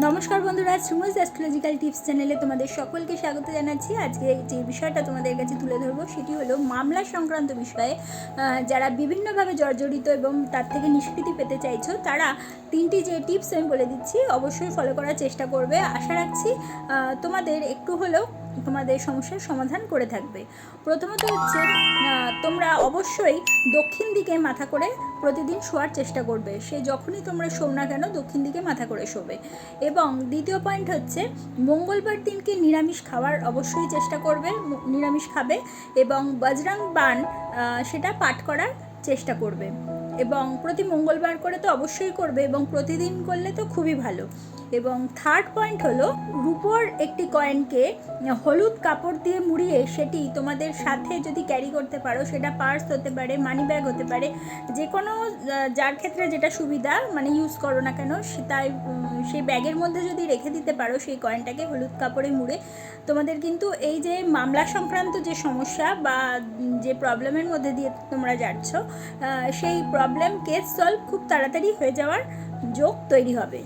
নমস্কার বন্ধুরা, শ্রীমুজ astrological tips চ্যানেলে তোমাদের সকলকে স্বাগত জানাচ্ছি। আজকে যে বিষয়টা তোমাদের কাছে তুলে ধরবো সেটি হলো মামলা সংক্রান্ত বিষয়ে। যারা বিভিন্নভাবে জর্জরিত এবং তার থেকে নিষ্কৃতি পেতে চাইছো, তারা তিনটি যে টিপস আমি বলে দিচ্ছি অবশ্যই ফলো করার চেষ্টা করবে। আশা রাখছি তোমাদের একটু হলেও তোমাদের সমস্যার সমাধান করে থাকবে। প্রথমত হচ্ছে, তোমরা অবশ্যই দক্ষিণ দিকে মাথা করে প্রতিদিন শোয়ার চেষ্টা করবে। সে যখনই তোমরা শোও না কেন দক্ষিণ দিকে মাথা করে শোবে। এবং দ্বিতীয় পয়েন্ট হচ্ছে, মঙ্গলবার দিনকে নিরামিষ খাওয়ার অবশ্যই চেষ্টা করবে, নিরামিষ খাবে এবং বজরং বাণ সেটা পাঠ করার চেষ্টা করবে। এবং প্রতি মঙ্গলবার করে তো অবশ্যই করবে এবং প্রতিদিন করলে তো খুবই ভালো। এবং থার্ড পয়েন্ট হলো, রূপোর একটি কয়েনকে হলুদ কাপড় দিয়ে মুড়িয়ে সেটি তোমাদের সাথে যদি ক্যারি করতে পারো, সেটা পার্স হতে পারে, মানি ব্যাগ হতে পারে, যে কোনো যার ক্ষেত্রে যেটা সুবিধা মানে ইউজ করো না কেন, তাই সেই ব্যাগের মধ্যে যদি রেখে দিতে পারো সেই কয়েনটাকে হলুদ কাপড়ে মুড়ে, তোমাদের কিন্তু এই যে মামলা সংক্রান্ত যে সমস্যা বা যে প্রবলেমের মধ্যে দিয়ে তোমরা যাচ্ছ, সেই প্রবলেম কেস সলভ খুব তাড়াতাড়ি হয়ে যাওয়ার যোগ তৈরি হবে।